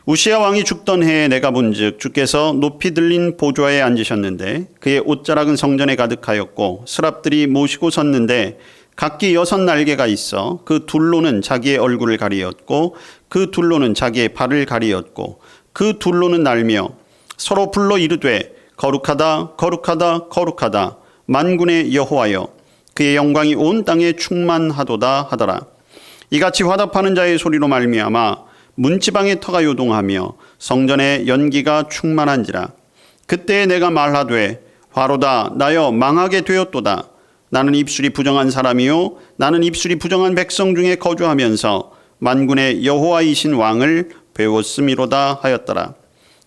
우시야 왕이 죽던 해에 내가 본즉 주께서 높이 들린 보좌에 앉으셨는데 그의 옷자락은 성전에 가득하였고 스랍들이 모시고 섰는데 각기 6날개가 있어 그 둘로는 자기의 얼굴을 가리었고 그 둘로는 자기의 발을 가리었고 그 둘로는 날며 서로 불러 이르되 거룩하다 거룩하다 거룩하다 만군의 여호와여 그의 영광이 온 땅에 충만하도다 하더라. 이같이 화답하는 자의 소리로 말미암아 문지방의 터가 요동하며 성전의 연기가 충만한지라. 그때에 내가 말하되 화로다 나여 망하게 되었도다. 나는 입술이 부정한 사람이요 나는 입술이 부정한 백성 중에 거주하면서 만군의 여호와이신 왕을 배웠음이로다 하였더라.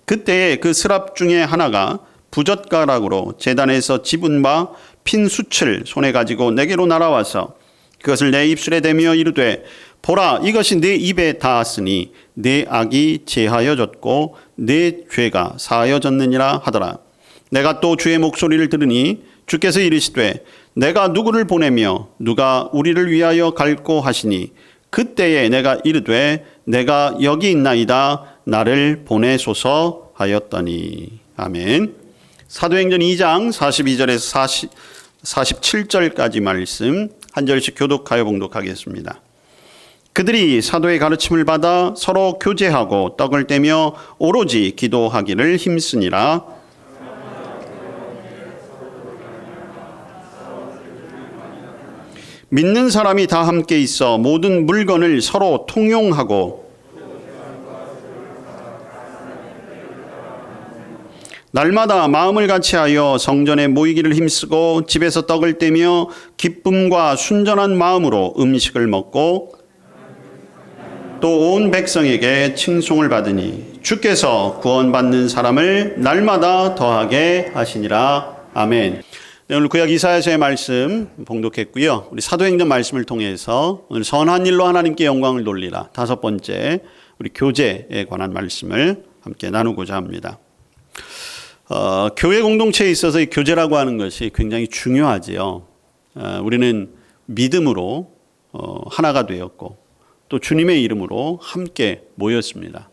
그때에 그 스랍 중에 하나가 부젓가락으로 제단에서 집은 바 핀 숯을 손에 가지고 내게로 날아와서 그것을 내 입술에 대며 이르되 보라 이것이 내 입에 닿았으니 내 악이 제하여졌고 내 죄가 사하여졌느니라 하더라. 내가 또 주의 목소리를 들으니 주께서 이르시되 내가 누구를 보내며 누가 우리를 위하여 갈고 하시니 그때에 내가 이르되 내가 여기 있나이다 나를 보내소서 하였더니. 아멘. 사도행전 2장 42절에서 47절까지 말씀 한 절씩 교독하여 봉독하겠습니다. 그들이 사도의 가르침을 받아 서로 교제하고 떡을 떼며 오로지 기도하기를 힘쓰니라. 믿는 사람이 다 함께 있어 모든 물건을 서로 통용하고 날마다 마음을 같이하여 성전에 모이기를 힘쓰고 집에서 떡을 떼며 기쁨과 순전한 마음으로 음식을 먹고 또 온 백성에게 칭송을 받으니 주께서 구원받는 사람을 날마다 더하게 하시니라. 아멘. 네, 오늘 구약 이사야서의 말씀 봉독했고요. 우리 사도행전 말씀을 통해서 오늘 선한 일로 하나님께 영광을 돌리라 5번째 우리 교제에 관한 말씀을 함께 나누고자 합니다. 교회 공동체에 있어서 이 교제라고 하는 것이 굉장히 중요하지요. 우리는 믿음으로 하나가 되었고 또 주님의 이름으로 함께 모였습니다.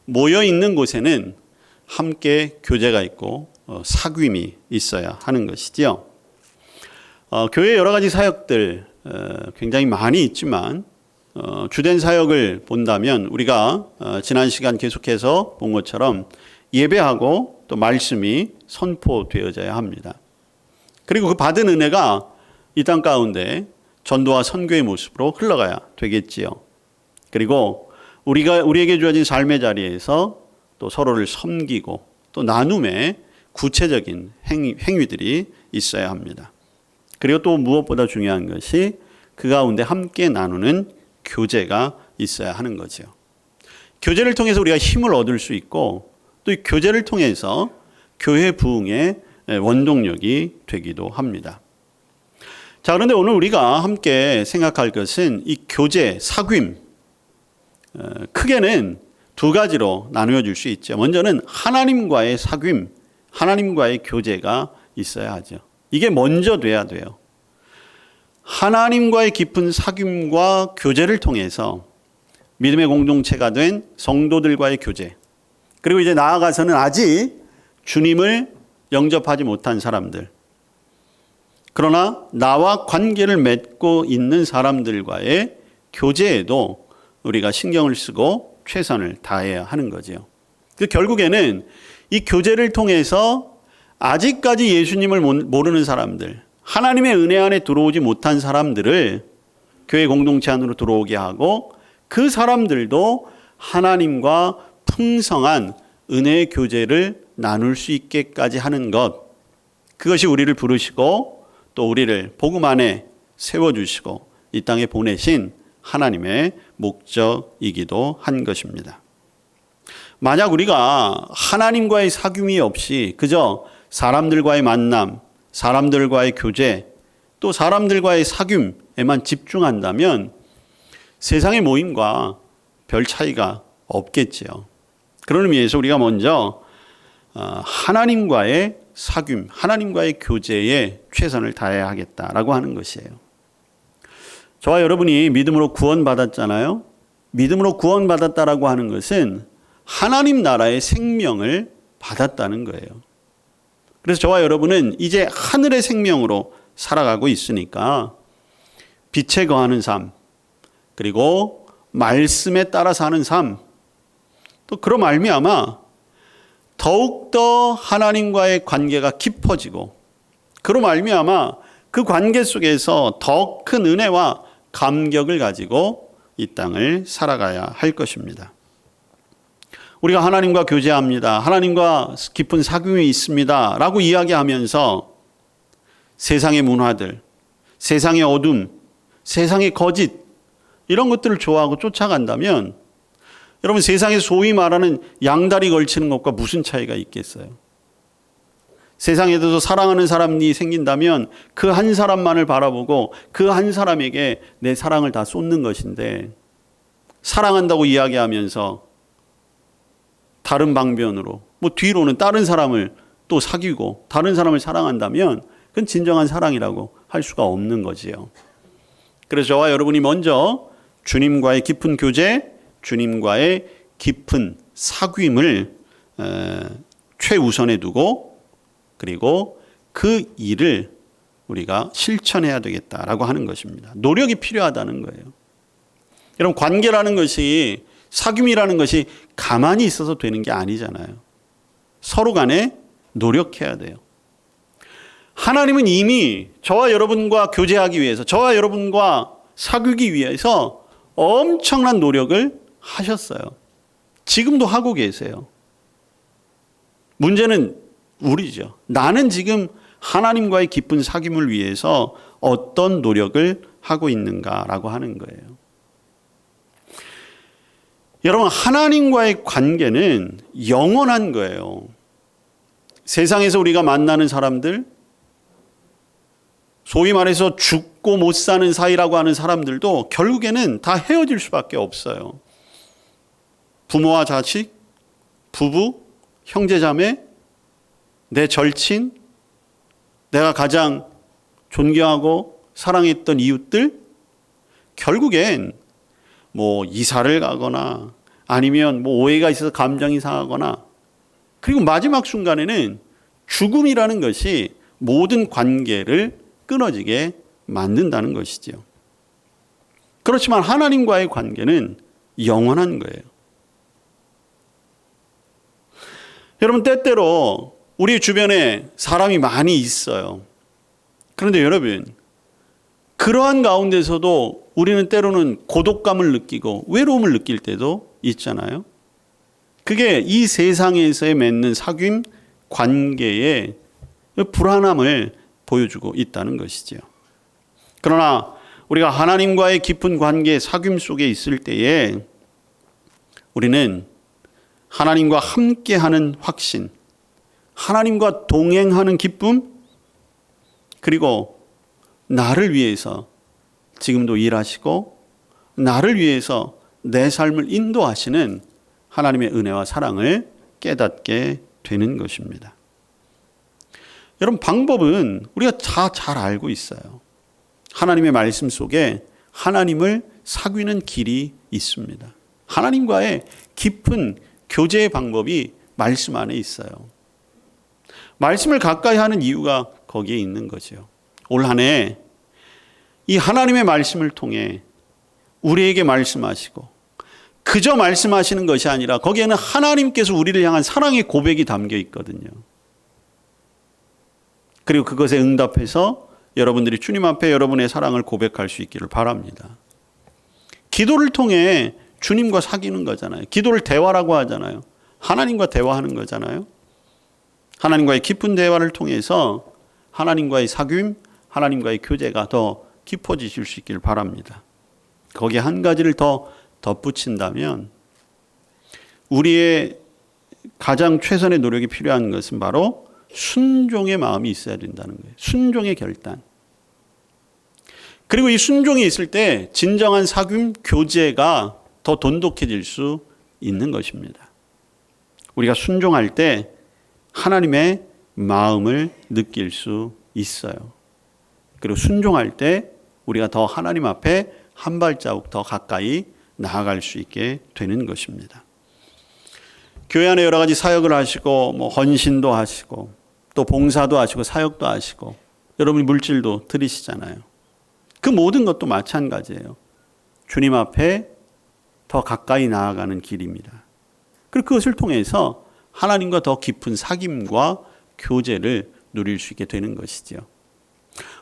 모여 있는 곳에는 함께 교제가 있고 사귐이 있어야 하는 것이지요. 교회 여러 가지 사역들 굉장히 많이 있지만 주된 사역을 본다면 우리가 지난 시간 계속해서 본 것처럼 예배하고 또 말씀이 선포되어져야 합니다. 그리고 그 받은 은혜가 이 땅 가운데 전도와 선교의 모습으로 흘러가야 되겠지요. 그리고 우리에게 주어진 삶의 자리에서 또 서로를 섬기고 또 나눔의 구체적인 행위들이 있어야 합니다. 그리고 또 무엇보다 중요한 것이 그 가운데 함께 나누는 교제가 있어야 하는 거죠. 교제를 통해서 우리가 힘을 얻을 수 있고 또 이 교제를 통해서 교회 부흥의 원동력이 되기도 합니다. 자, 그런데 오늘 우리가 함께 생각할 것은 이 교제, 사귐, 크게는 두 가지로 나누어 줄 수 있죠. 먼저는 하나님과의 사귐, 하나님과의 교제가 있어야 하죠. 이게 먼저 돼야 돼요. 하나님과의 깊은 사귐과 교제를 통해서 믿음의 공동체가 된 성도들과의 교제, 그리고 이제 나아가서는 아직 주님을 영접하지 못한 사람들, 그러나 나와 관계를 맺고 있는 사람들과의 교제에도 우리가 신경을 쓰고 최선을 다해야 하는 거죠. 결국에는 이 교제를 통해서 아직까지 예수님을 모르는 사람들, 하나님의 은혜 안에 들어오지 못한 사람들을 교회 공동체 안으로 들어오게 하고 그 사람들도 하나님과 풍성한 은혜의 교제를 나눌 수 있게까지 하는 것, 그것이 우리를 부르시고 또 우리를 복음 안에 세워주시고 이 땅에 보내신 하나님의 목적이기도 한 것입니다. 만약 우리가 하나님과의 사귐이 없이 그저 사람들과의 만남, 사람들과의 교제, 또 사람들과의 사귐에만 집중한다면 세상의 모임과 별 차이가 없겠지요. 그런 의미에서 우리가 먼저 하나님과의 사귐, 하나님과의 교제에 최선을 다해야 하겠다라고 하는 것이에요. 저와 여러분이 믿음으로 구원받았잖아요. 믿음으로 구원받았다라고 하는 것은 하나님 나라의 생명을 받았다는 거예요. 그래서 저와 여러분은 이제 하늘의 생명으로 살아가고 있으니까 빛에 거하는 삶, 그리고 말씀에 따라 사는 삶, 또 그로 말미암아 더욱더 하나님과의 관계가 깊어지고 그로 말미암아 그 관계 속에서 더 큰 은혜와 감격을 가지고 이 땅을 살아가야 할 것입니다. 우리가 하나님과 교제합니다. 하나님과 깊은 사귐이 있습니다. 라고 이야기하면서 세상의 문화들, 세상의 어둠, 세상의 거짓 이런 것들을 좋아하고 쫓아간다면 여러분 세상에 소위 말하는 양다리 걸치는 것과 무슨 차이가 있겠어요? 세상에 대해서 사랑하는 사람이 생긴다면 그 한 사람만을 바라보고 그 한 사람에게 내 사랑을 다 쏟는 것인데 사랑한다고 이야기하면서 다른 방면으로 뒤로는 다른 사람을 또 사귀고 다른 사람을 사랑한다면 그건 진정한 사랑이라고 할 수가 없는 거지요. 그래서 저와 여러분이 먼저 주님과의 깊은 교제, 주님과의 깊은 사귐을 최우선에 두고 그리고 그 일을 우리가 실천해야 되겠다라고 하는 것입니다. 노력이 필요하다는 거예요. 여러분 관계라는 것이 사귐이라는 것이 가만히 있어서 되는 게 아니잖아요. 서로 간에 노력해야 돼요. 하나님은 이미 저와 여러분과 교제하기 위해서 저와 여러분과 사귀기 위해서 엄청난 노력을 하셨어요. 지금도 하고 계세요. 문제는 우리죠. 나는 지금 하나님과의 깊은 사귐을 위해서 어떤 노력을 하고 있는가라고 하는 거예요. 여러분 하나님과의 관계는 영원한 거예요. 세상에서 우리가 만나는 사람들, 소위 말해서 죽고 못 사는 사이라고 하는 사람들도 결국에는 다 헤어질 수밖에 없어요. 부모와 자식, 부부, 형제자매, 내 절친, 내가 가장 존경하고 사랑했던 이웃들, 결국엔 이사를 가거나 아니면 오해가 있어서 감정이 상하거나 그리고 마지막 순간에는 죽음이라는 것이 모든 관계를 끊어지게 만든다는 것이죠. 그렇지만 하나님과의 관계는 영원한 거예요. 여러분 때때로 우리 주변에 사람이 많이 있어요. 그런데 여러분 그러한 가운데서도 우리는 때로는 고독감을 느끼고 외로움을 느낄 때도 있잖아요. 그게 이 세상에서의 맺는 사귐 관계의 불안함을 보여주고 있다는 것이죠. 그러나 우리가 하나님과의 깊은 관계 사귐 속에 있을 때에 우리는 하나님과 함께하는 확신, 하나님과 동행하는 기쁨, 그리고 나를 위해서 지금도 일하시고 나를 위해서 내 삶을 인도하시는 하나님의 은혜와 사랑을 깨닫게 되는 것입니다. 여러분 방법은 우리가 다 잘 알고 있어요. 하나님의 말씀 속에 하나님을 사귀는 길이 있습니다. 하나님과의 깊은 교제의 방법이 말씀 안에 있어요. 말씀을 가까이 하는 이유가 거기에 있는 거죠. 올 한 해 이 하나님의 말씀을 통해 우리에게 말씀하시고 그저 말씀하시는 것이 아니라 거기에는 하나님께서 우리를 향한 사랑의 고백이 담겨 있거든요. 그리고 그것에 응답해서 여러분들이 주님 앞에 여러분의 사랑을 고백할 수 있기를 바랍니다. 기도를 통해 주님과 사귀는 거잖아요. 기도를 대화라고 하잖아요. 하나님과 대화하는 거잖아요. 하나님과의 깊은 대화를 통해서 하나님과의 사귐, 하나님과의 교제가 더 깊어지실 수 있기를 바랍니다. 거기에 한 가지를 더 덧붙인다면 우리의 가장 최선의 노력이 필요한 것은 바로 순종의 마음이 있어야 된다는 거예요. 순종의 결단. 그리고 이 순종이 있을 때 진정한 사귐, 교제가 더 돈독해질 수 있는 것입니다. 우리가 순종할 때 하나님의 마음을 느낄 수 있어요. 그리고 순종할 때 우리가 더 하나님 앞에 한 발자국 더 가까이 나아갈 수 있게 되는 것입니다. 교회 안에 여러 가지 사역을 하시고 뭐 헌신도 하시고 또 봉사도 하시고 사역도 하시고 여러분이 물질도 드리시잖아요. 그 모든 것도 마찬가지예요. 주님 앞에 더 가까이 나아가는 길입니다. 그리고 그것을 통해서 하나님과 더 깊은 사귐과 교제를 누릴 수 있게 되는 것이죠.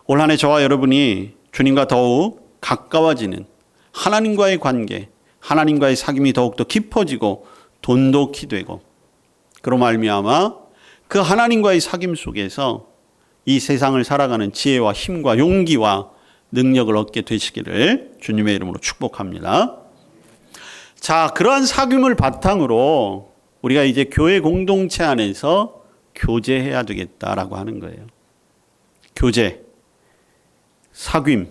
올 한 해 저와 여러분이 주님과 더욱 가까워지는 하나님과의 관계, 하나님과의 사귐이 더욱더 깊어지고 돈독히 되고 그로 말미암아 그 하나님과의 사귐 속에서 이 세상을 살아가는 지혜와 힘과 용기와 능력을 얻게 되시기를 주님의 이름으로 축복합니다. 자, 그러한 사귐을 바탕으로 우리가 이제 교회 공동체 안에서 교제해야 되겠다라고 하는 거예요. 교제, 사귐.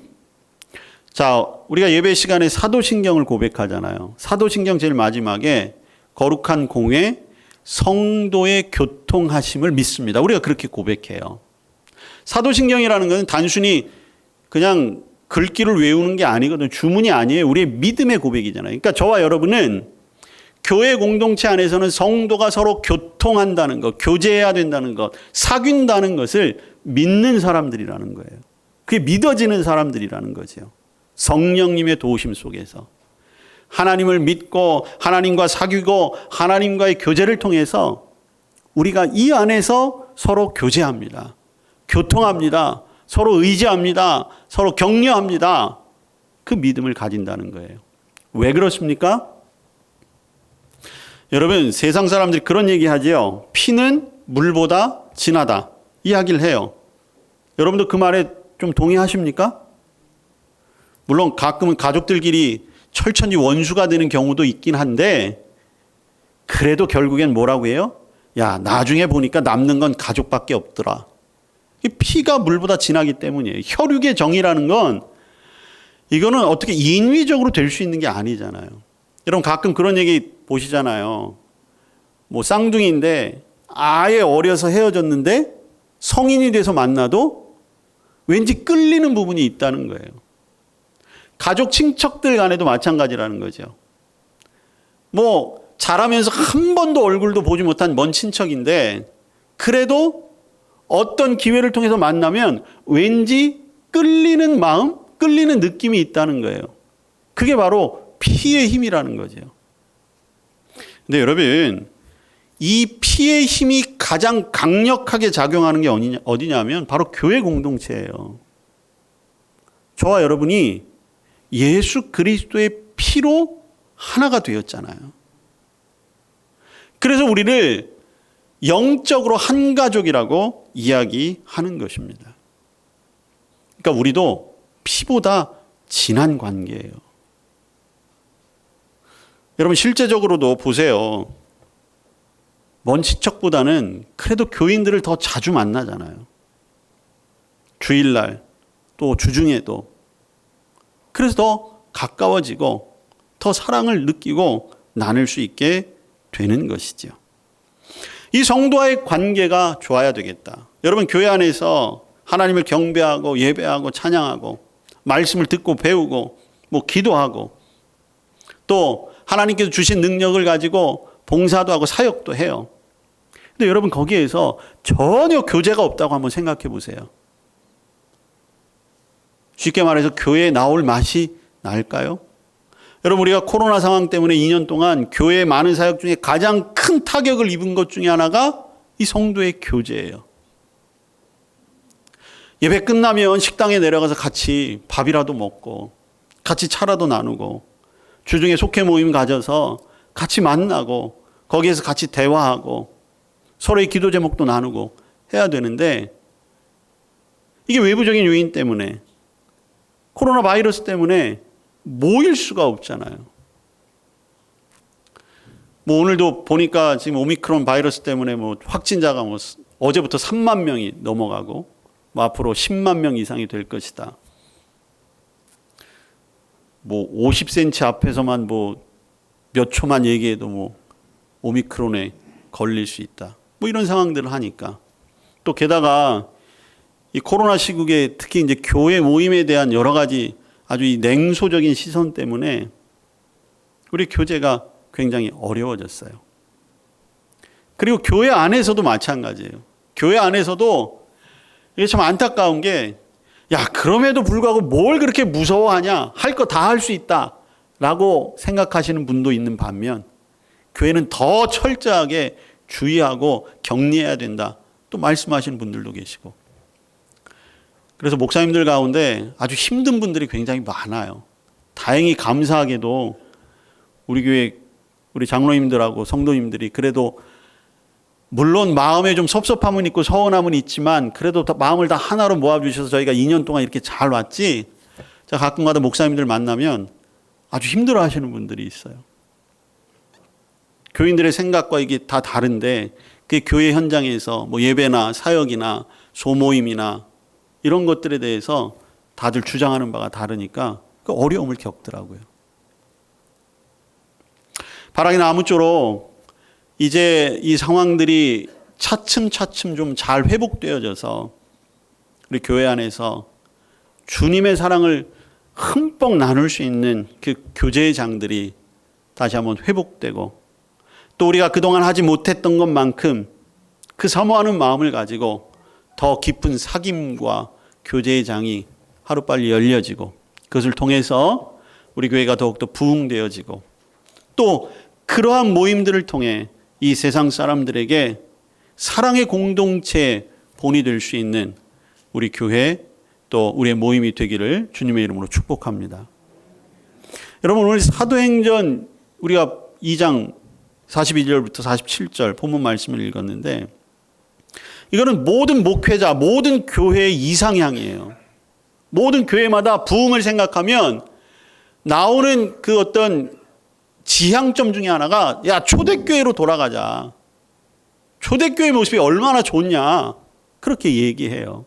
자, 우리가 예배 시간에 사도신경을 고백하잖아요. 사도신경 제일 마지막에 거룩한 공회 성도의 교통하심을 믿습니다. 우리가 그렇게 고백해요. 사도신경이라는 것은 단순히 그냥 글귀를 외우는 게 아니거든요. 주문이 아니에요. 우리의 믿음의 고백이잖아요. 그러니까 저와 여러분은 교회 공동체 안에서는 성도가 서로 교통한다는 것, 교제해야 된다는 것, 사귄다는 것을 믿는 사람들이라는 거예요. 그게 믿어지는 사람들이라는 거죠. 성령님의 도우심 속에서 하나님을 믿고 하나님과 사귀고 하나님과의 교제를 통해서 우리가 이 안에서 서로 교제합니다. 교통합니다. 서로 의지합니다. 서로 격려합니다. 그 믿음을 가진다는 거예요. 왜 그렇습니까? 여러분, 세상 사람들이 그런 얘기 하지요. 피는 물보다 진하다. 이야기를 해요. 여러분도 그 말에 좀 동의하십니까? 물론 가끔은 가족들끼리 철천지 원수가 되는 경우도 있긴 한데 그래도 결국엔 뭐라고 해요? 야, 나중에 보니까 남는 건 가족밖에 없더라. 피가 물보다 진하기 때문이에요. 혈육의 정이라는 건 이거는 어떻게 인위적으로 될 수 있는 게 아니잖아요. 여러분 가끔 그런 얘기 보시잖아요. 뭐 쌍둥이인데 아예 어려서 헤어졌는데 성인이 돼서 만나도 왠지 끌리는 부분이 있다는 거예요. 가족 친척들 간에도 마찬가지라는 거죠. 뭐 자라면서 한 번도 얼굴도 보지 못한 먼 친척인데 그래도 어떤 기회를 통해서 만나면 왠지 끌리는 마음, 끌리는 느낌이 있다는 거예요. 그게 바로 피의 힘이라는 거죠. 근데 여러분, 이 피의 힘이 가장 강력하게 작용하는 게 어디냐면 바로 교회 공동체예요. 저와 여러분이 예수 그리스도의 피로 하나가 되었잖아요. 그래서 우리를 영적으로 한 가족이라고 이야기하는 것입니다. 그러니까 우리도 피보다 진한 관계예요. 여러분 실제적으로도 보세요. 먼 친척보다는 그래도 교인들을 더 자주 만나잖아요. 주일날 또 주중에도. 그래서 더 가까워지고 더 사랑을 느끼고 나눌 수 있게 되는 것이죠. 이 성도와의 관계가 좋아야 되겠다. 여러분 교회 안에서 하나님을 경배하고 예배하고 찬양하고 말씀을 듣고 배우고 뭐 기도하고 또 하나님께서 주신 능력을 가지고 봉사도 하고 사역도 해요. 근데 여러분 거기에서 전혀 교제가 없다고 한번 생각해 보세요. 쉽게 말해서 교회에 나올 맛이 날까요? 여러분 우리가 코로나 상황 때문에 2년 동안 교회의 많은 사역 중에 가장 큰 타격을 입은 것 중에 하나가 이 성도의 교제예요. 예배 끝나면 식당에 내려가서 같이 밥이라도 먹고 같이 차라도 나누고 주중에 속회 모임 가져서 같이 만나고 거기에서 같이 대화하고 서로의 기도 제목도 나누고 해야 되는데 이게 외부적인 요인 때문에 코로나 바이러스 때문에 모일 수가 없잖아요. 뭐 오늘도 보니까 지금 오미크론 바이러스 때문에 뭐 확진자가 뭐 어제부터 3만 명이 넘어가고 뭐 앞으로 10만 명 이상이 될 것이다. 뭐 50cm 앞에서만 뭐 몇 초만 얘기해도 뭐 오미크론에 걸릴 수 있다. 뭐 이런 상황들을 하니까 또 게다가 이 코로나 시국에 특히 이제 교회 모임에 대한 여러 가지 아주 이 냉소적인 시선 때문에 우리 교제가 굉장히 어려워졌어요. 그리고 교회 안에서도 마찬가지예요. 교회 안에서도 이게 참 안타까운 게, 야, 그럼에도 불구하고 뭘 그렇게 무서워하냐? 할 거 다 할 수 있다. 라고 생각하시는 분도 있는 반면, 교회는 더 철저하게 주의하고 격리해야 된다. 또 말씀하시는 분들도 계시고. 그래서 목사님들 가운데 아주 힘든 분들이 굉장히 많아요. 다행히 감사하게도 우리 교회 우리 장로님들하고 성도님들이 그래도 물론 마음에 좀 섭섭함은 있고 서운함은 있지만 그래도 마음을 다 하나로 모아주셔서 저희가 2년 동안 이렇게 잘 왔지. 제가 가끔가다 목사님들 만나면 아주 힘들어 하시는 분들이 있어요. 교인들의 생각과 이게 다 다른데 그 교회 현장에서 뭐 예배나 사역이나 소모임이나 이런 것들에 대해서 다들 주장하는 바가 다르니까 그 어려움을 겪더라고요. 바라기는 아무쪼록 이제 이 상황들이 차츰차츰 좀 잘 회복되어져서 우리 교회 안에서 주님의 사랑을 흠뻑 나눌 수 있는 그 교제의 장들이 다시 한번 회복되고, 또 우리가 그동안 하지 못했던 것만큼 그 사모하는 마음을 가지고 더 깊은 사귐과 교제의 장이 하루빨리 열려지고, 그것을 통해서 우리 교회가 더욱더 부흥되어지고, 또 그러한 모임들을 통해 이 세상 사람들에게 사랑의 공동체 본이 될 수 있는 우리 교회, 또 우리의 모임이 되기를 주님의 이름으로 축복합니다. 여러분, 오늘 사도행전 우리가 2장 42절부터 47절 본문 말씀을 읽었는데, 이거는 모든 목회자, 모든 교회의 이상향이에요. 모든 교회마다 부흥을 생각하면 나오는 그 어떤 지향점 중에 하나가, 야, 초대교회로 돌아가자. 초대교회 모습이 얼마나 좋냐. 그렇게 얘기해요.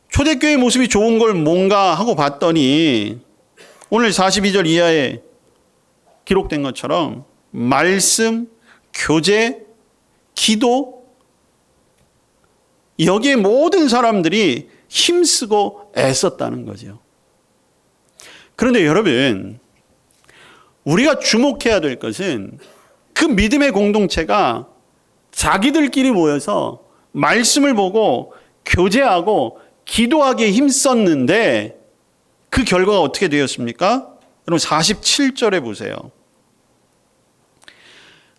초대교회 모습이 좋은 걸 뭔가 하고 봤더니 오늘 42절 이하에 기록된 것처럼 말씀, 교제, 기도, 여기에 모든 사람들이 힘쓰고 애썼다는 거죠. 그런데 여러분, 우리가 주목해야 될 것은 그 믿음의 공동체가 자기들끼리 모여서 말씀을 보고 교제하고 기도하기에 힘썼는데 그 결과가 어떻게 되었습니까? 여러분 47절에 보세요.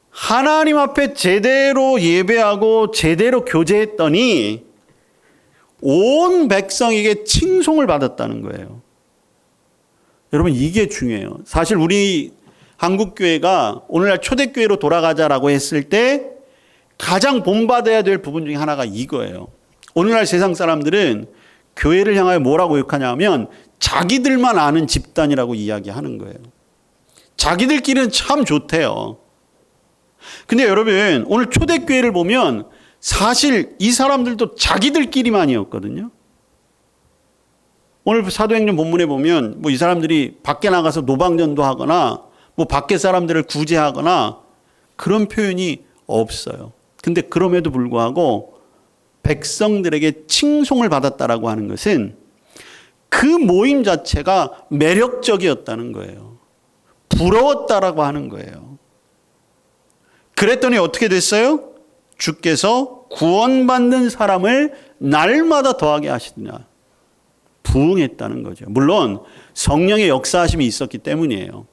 하나님 앞에 제대로 예배하고 제대로 교제했더니 온 백성에게 칭송을 받았다는 거예요. 여러분, 이게 중요해요. 사실 우리 한국교회가 오늘날 초대교회로 돌아가자라고 했을 때 가장 본받아야 될 부분 중에 하나가 이거예요. 오늘날 세상 사람들은 교회를 향하여 뭐라고 욕하냐면 자기들만 아는 집단이라고 이야기하는 거예요. 자기들끼리는 참 좋대요. 근데 여러분, 오늘 초대교회를 보면 사실 이 사람들도 자기들끼리만이었거든요. 오늘 사도행전 본문에 보면 뭐 이 사람들이 밖에 나가서 노방전도 하거나 뭐 밖에 사람들을 구제하거나 그런 표현이 없어요. 근데 그럼에도 불구하고 백성들에게 칭송을 받았다라고 하는 것은 그 모임 자체가 매력적이었다는 거예요. 부러웠다라고 하는 거예요. 그랬더니 어떻게 됐어요? 주께서 구원받는 사람을 날마다 더하게 하시느냐. 부흥했다는 거죠. 물론 성령의 역사하심이 있었기 때문이에요.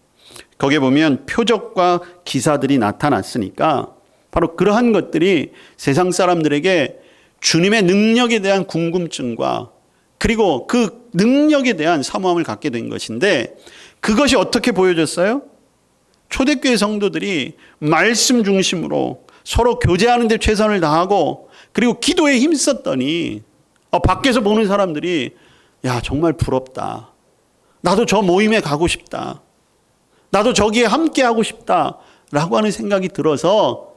거기에 보면 표적과 기사들이 나타났으니까 바로 그러한 것들이 세상 사람들에게 주님의 능력에 대한 궁금증과 그리고 그 능력에 대한 사모함을 갖게 된 것인데, 그것이 어떻게 보여졌어요? 초대교회 성도들이 말씀 중심으로 서로 교제하는 데 최선을 다하고 그리고 기도에 힘썼더니 밖에서 보는 사람들이, 야, 정말 부럽다. 나도 저 모임에 가고 싶다. 나도 저기에 함께 하고 싶다. 라고 하는 생각이 들어서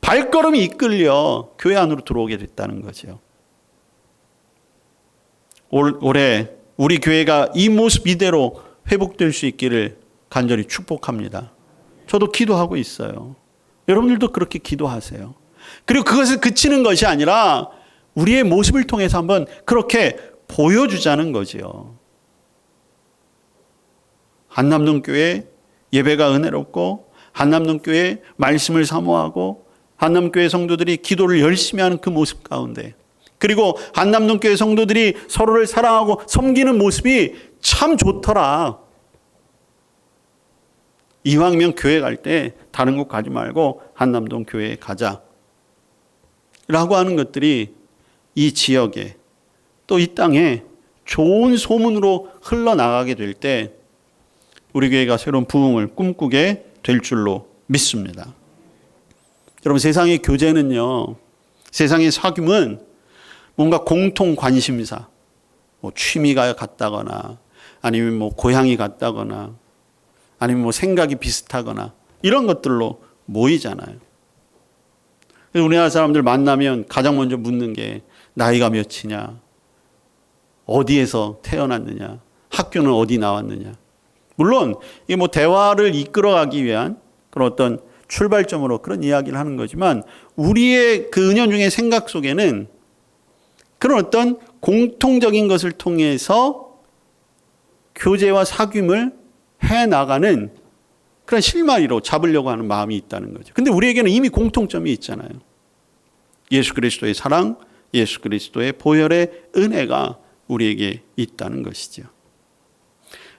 발걸음이 이끌려 교회 안으로 들어오게 됐다는 거죠. 올해 우리 교회가 이 모습 이대로 회복될 수 있기를 간절히 축복합니다. 저도 기도하고 있어요. 여러분들도 그렇게 기도하세요. 그리고 그것을 그치는 것이 아니라 우리의 모습을 통해서 한번 그렇게 보여주자는 거지요. 한남동교회 예배가 은혜롭고, 한남동교회 말씀을 사모하고, 한남교회 성도들이 기도를 열심히 하는 그 모습 가운데, 그리고 한남동교회 성도들이 서로를 사랑하고 섬기는 모습이 참 좋더라. 이왕이면 교회 갈 때 다른 곳 가지 말고 한남동 교회에 가자 라고 하는 것들이 이 지역에, 또 이 땅에 좋은 소문으로 흘러나가게 될 때 우리 교회가 새로운 부흥을 꿈꾸게 될 줄로 믿습니다. 여러분, 세상의 교제는요, 세상의 사귐은 뭔가 공통 관심사, 뭐 취미가 같다거나 아니면 뭐 고향이 같다거나 아니면 뭐 생각이 비슷하거나 이런 것들로 모이잖아요. 그래서 우리나라 사람들 만나면 가장 먼저 묻는 게 나이가 몇이냐, 어디에서 태어났느냐, 학교는 어디 나왔느냐. 물론 이게 뭐 대화를 이끌어가기 위한 그런 어떤 출발점으로 그런 이야기를 하는 거지만, 우리의 그 은연중의 생각 속에는 그런 어떤 공통적인 것을 통해서 교제와 사귐을 해나가는 그런 실마리로 잡으려고 하는 마음이 있다는 거죠. 근데 우리에게는 이미 공통점이 있잖아요. 예수 그리스도의 사랑, 예수 그리스도의 보혈의 은혜가 우리에게 있다는 것이죠.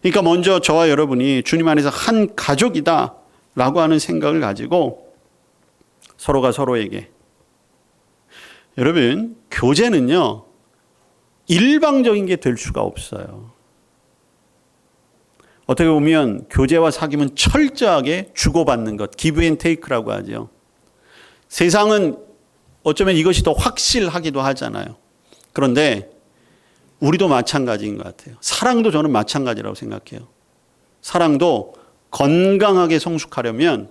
그러니까 먼저 저와 여러분이 주님 안에서 한 가족이다 라고 하는 생각을 가지고 서로가 서로에게, 여러분, 교제는요 일방적인 게 될 수가 없어요. 어떻게 보면 교제와 사귐은 철저하게 주고받는 것, 기브 앤 테이크라고 하죠. 세상은 어쩌면 이것이 더 확실하기도 하잖아요. 그런데 우리도 마찬가지인 것 같아요. 사랑도 저는 마찬가지라고 생각해요. 사랑도 건강하게 성숙하려면,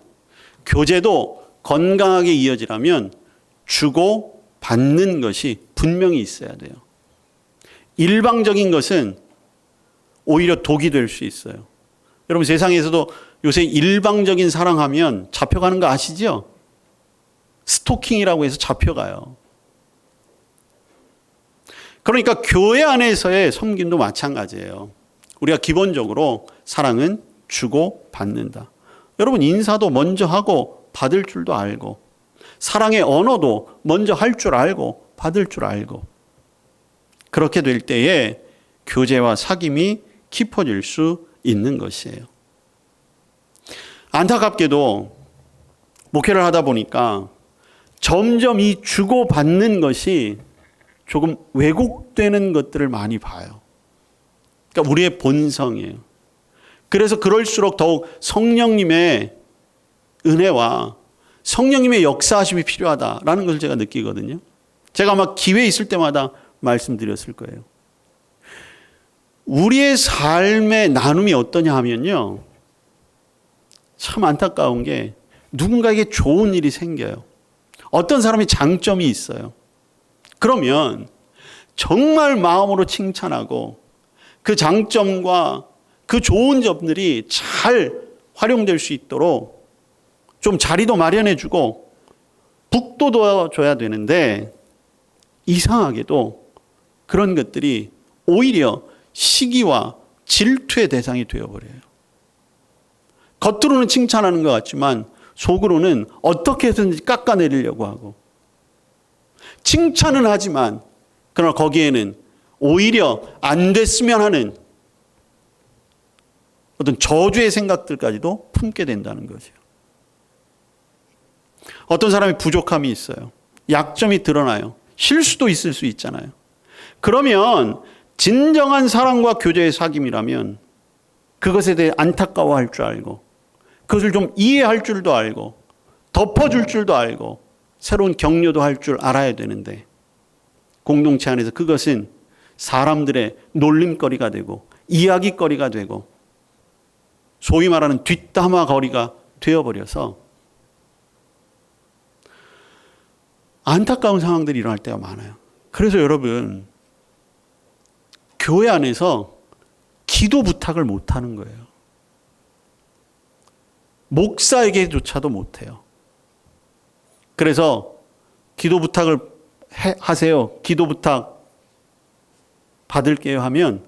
교제도 건강하게 이어지려면 주고 받는 것이 분명히 있어야 돼요. 일방적인 것은 오히려 독이 될 수 있어요. 여러분, 세상에서도 요새 일방적인 사랑하면 잡혀가는 거 아시죠? 스토킹이라고 해서 잡혀가요. 그러니까 교회 안에서의 섬김도 마찬가지예요. 우리가 기본적으로 사랑은 주고 받는다. 여러분, 인사도 먼저 하고 받을 줄도 알고, 사랑의 언어도 먼저 할 줄 알고 받을 줄 알고, 그렇게 될 때에 교제와 사귐이 깊어질 수 있는 것이에요. 안타깝게도 목회를 하다 보니까 점점 이 주고받는 것이 조금 왜곡되는 것들을 많이 봐요. 그러니까 우리의 본성이에요. 그래서 그럴수록 더욱 성령님의 은혜와 성령님의 역사하심이 필요하다라는 것을 제가 느끼거든요. 제가 아마 기회 있을 때마다 말씀드렸을 거예요. 우리의 삶의 나눔이 어떠냐 하면요, 참 안타까운 게 누군가에게 좋은 일이 생겨요. 어떤 사람이 장점이 있어요. 그러면 정말 마음으로 칭찬하고 그 장점과 그 좋은 점들이 잘 활용될 수 있도록 좀 자리도 마련해주고 북돋워 줘야 되는데, 이상하게도 그런 것들이 오히려 시기와 질투의 대상이 되어버려요. 겉으로는 칭찬하는 것 같지만 속으로는 어떻게 해서든지 깎아내리려고 하고, 칭찬은 하지만 그러나 거기에는 오히려 안 됐으면 하는 어떤 저주의 생각들까지도 품게 된다는 거죠. 어떤 사람이 부족함이 있어요. 약점이 드러나요. 실수도 있을 수 있잖아요. 그러면 진정한 사랑과 교제의 사귐이라면 그것에 대해 안타까워할 줄 알고, 그것을 좀 이해할 줄도 알고, 덮어줄 줄도 알고, 새로운 격려도 할 줄 알아야 되는데, 공동체 안에서 그것은 사람들의 놀림거리가 되고 이야기거리가 되고 소위 말하는 뒷담화거리가 되어버려서 안타까운 상황들이 일어날 때가 많아요. 그래서 여러분, 교회 안에서 기도 부탁을 못하는 거예요. 목사에게조차도 못해요. 그래서 기도 부탁을 하세요. 기도 부탁 받을게요 하면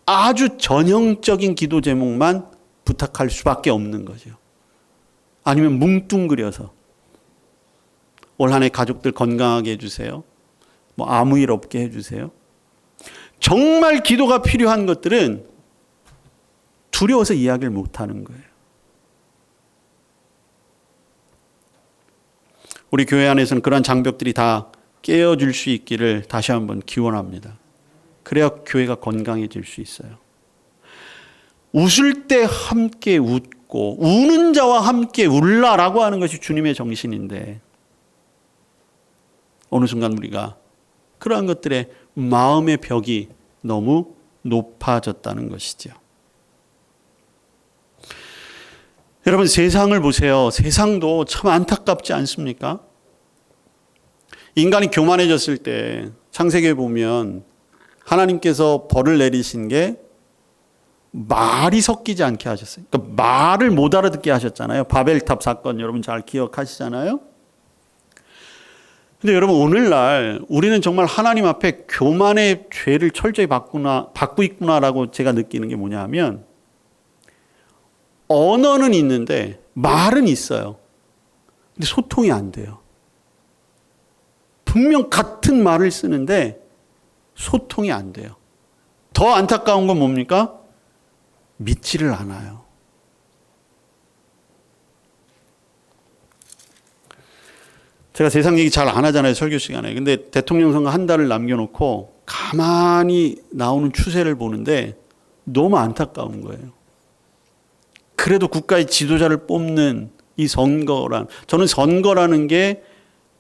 아주 전형적인 기도 제목만 부탁할 수밖에 없는 거죠. 아니면 뭉뚱그려서 올 한 해 가족들 건강하게 해주세요. 뭐 아무 일 없게 해주세요. 정말 기도가 필요한 것들은 두려워서 이야기를 못하는 거예요. 우리 교회 안에서는 그러한 장벽들이 다 깨어질 수 있기를 다시 한번 기원합니다. 그래야 교회가 건강해질 수 있어요. 웃을 때 함께 웃고 우는 자와 함께 울라라고 하는 것이 주님의 정신인데 어느 순간 우리가 그러한 것들의 마음의 벽이 너무 높아졌다는 것이죠. 여러분 세상을 보세요. 세상도 참 안타깝지 않습니까? 인간이 교만해졌을 때 창세기에 보면 하나님께서 벌을 내리신 게 말이 섞이지 않게 하셨어요. 그러니까 말을 못 알아듣게 하셨잖아요. 바벨탑 사건 여러분 잘 기억하시잖아요. 근데 여러분 오늘날 우리는 정말 하나님 앞에 교만의 죄를 철저히 받고 있구나라고 제가 느끼는 게 뭐냐 하면 언어는 있는데 말은 있어요. 근데 소통이 안 돼요. 분명 같은 말을 쓰는데 소통이 안 돼요. 더 안타까운 건 뭡니까? 믿지를 않아요. 제가 세상 얘기 잘 안 하잖아요, 설교 시간에. 근데 대통령 선거 한 달을 남겨놓고 가만히 나오는 추세를 보는데 너무 안타까운 거예요. 그래도 국가의 지도자를 뽑는 이 저는 선거라는 게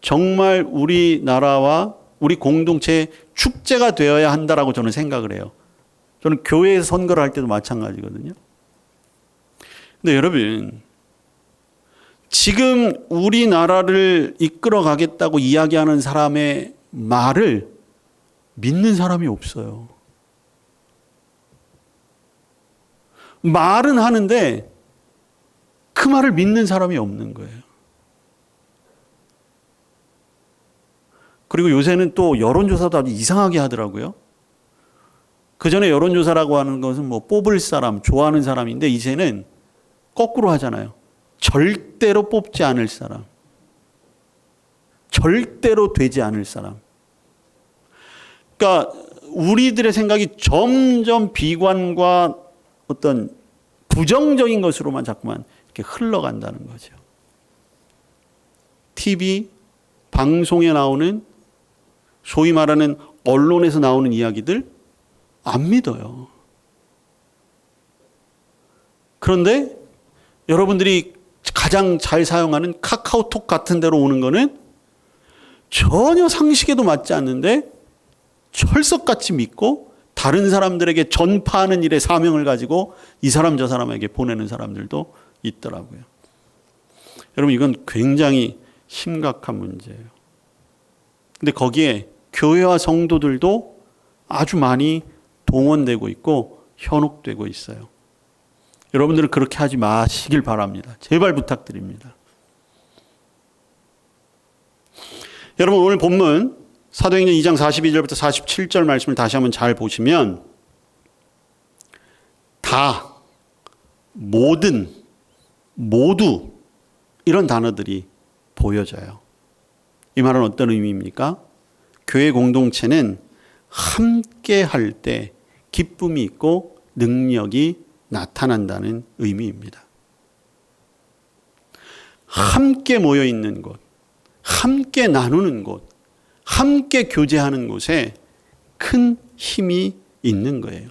정말 우리나라와 우리 공동체의 축제가 되어야 한다라고 저는 생각을 해요. 저는 교회에서 선거를 할 때도 마찬가지거든요. 근데 여러분, 지금 우리나라를 이끌어 가겠다고 이야기하는 사람의 말을 믿는 사람이 없어요. 말은 하는데 그 말을 믿는 사람이 없는 거예요. 그리고 요새는 또 여론조사도 아주 이상하게 하더라고요. 그 전에 여론조사라고 하는 것은 뭐 뽑을 사람, 좋아하는 사람인데 이제는 거꾸로 하잖아요. 절대로 뽑지 않을 사람. 절대로 되지 않을 사람. 그러니까 우리들의 생각이 점점 비관과 어떤 부정적인 것으로만 자꾸만 이렇게 흘러간다는 거죠. TV, 방송에 나오는 소위 말하는 언론에서 나오는 이야기들 안 믿어요. 그런데 여러분들이 가장 잘 사용하는 카카오톡 같은 데로 오는 거는 전혀 상식에도 맞지 않는데 철석같이 믿고 다른 사람들에게 전파하는 일에 사명을 가지고 이 사람 저 사람에게 보내는 사람들도 있더라고요. 여러분 이건 굉장히 심각한 문제예요. 근데 거기에 교회와 성도들도 아주 많이 동원되고 있고 현혹되고 있어요. 여러분들은 그렇게 하지 마시길 바랍니다. 제발 부탁드립니다. 여러분 오늘 본문 사도행전 2장 42절부터 47절 말씀을 다시 한번 잘 보시면 다, 모든, 모두 이런 단어들이 보여져요. 이 말은 어떤 의미입니까? 교회 공동체는 함께 할 때 기쁨이 있고 능력이 나타난다는 의미입니다. 함께 모여 있는 곳, 함께 나누는 곳, 함께 교제하는 곳에 큰 힘이 있는 거예요.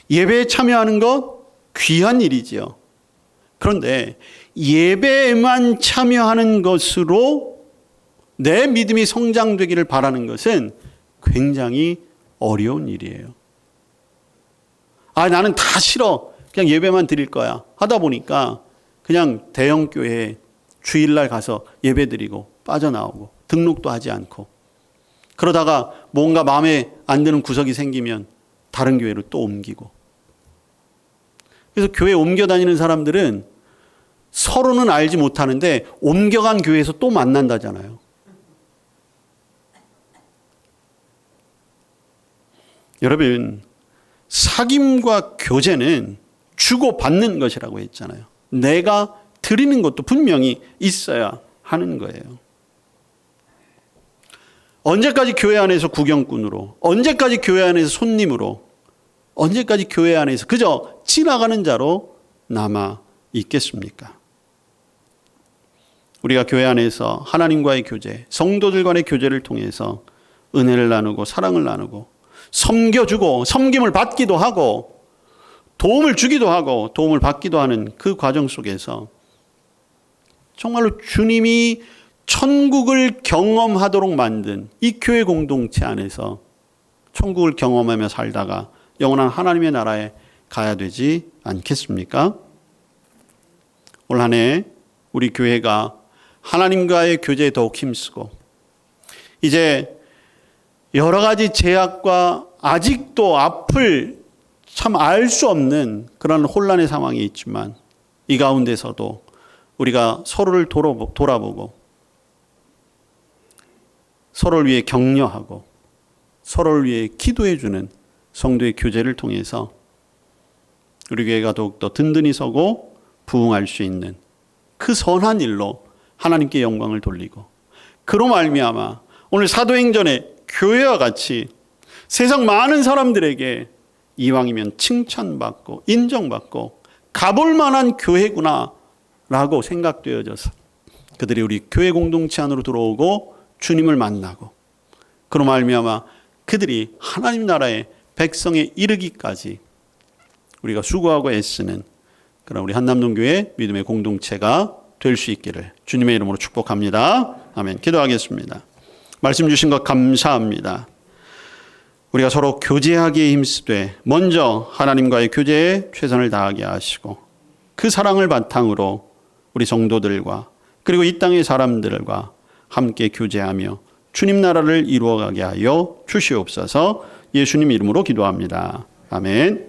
예배에 참여하는 것 귀한 일이지요. 그런데 예배에만 참여하는 것으로 내 믿음이 성장되기를 바라는 것은 굉장히 어려운 일이에요. 나는 다 싫어. 그냥 예배만 드릴 거야. 하다 보니까 그냥 대형 교회에 주일날 가서 예배 드리고 빠져나오고 등록도 하지 않고 그러다가 뭔가 마음에 안 드는 구석이 생기면 다른 교회로 또 옮기고 그래서 교회 옮겨 다니는 사람들은 서로는 알지 못하는데 옮겨간 교회에서 또 만난다잖아요. 여러분 사귐과 교제는 주고받는 것이라고 했잖아요. 내가 드리는 것도 분명히 있어야 하는 거예요. 언제까지 교회 안에서 구경꾼으로, 언제까지 교회 안에서 손님으로, 언제까지 교회 안에서 그저 지나가는 자로 남아 있겠습니까? 우리가 교회 안에서 하나님과의 교제, 성도들 간의 교제를 통해서 은혜를 나누고 사랑을 나누고 섬겨주고 섬김을 받기도 하고 도움을 주기도 하고 도움을 받기도 하는 그 과정 속에서 정말로 주님이 천국을 경험하도록 만든 이 교회 공동체 안에서 천국을 경험하며 살다가 영원한 하나님의 나라에 가야 되지 않겠습니까? 올 한 해 우리 교회가 하나님과의 교제에 더욱 힘쓰고 이제 여러 가지 제약과 아직도 앞을 참 알 수 없는 그런 혼란의 상황이 있지만 이 가운데서도 우리가 서로를 돌아보고 서로를 위해 격려하고 서로를 위해 기도해주는 성도의 교제를 통해서 우리 교회가 더욱더 든든히 서고 부흥할 수 있는 그 선한 일로 하나님께 영광을 돌리고 그로 말미암아 오늘 사도행전의 교회와 같이 세상 많은 사람들에게 이왕이면 칭찬받고 인정받고 가볼 만한 교회구나 라고 생각되어져서 그들이 우리 교회 공동체 안으로 들어오고 주님을 만나고 그로 말미암아 그들이 하나님 나라의 백성에 이르기까지 우리가 수고하고 애쓰는 그런 우리 한남동교회 믿음의 공동체가 될 수 있기를 주님의 이름으로 축복합니다. 아멘. 기도하겠습니다. 말씀 주신 것 감사합니다. 우리가 서로 교제하기에 힘쓰되 먼저 하나님과의 교제에 최선을 다하게 하시고 그 사랑을 바탕으로 우리 성도들과 그리고 이 땅의 사람들과 함께 교제하며 주님 나라를 이루어가게 하여 주시옵소서. 예수님 이름으로 기도합니다. 아멘.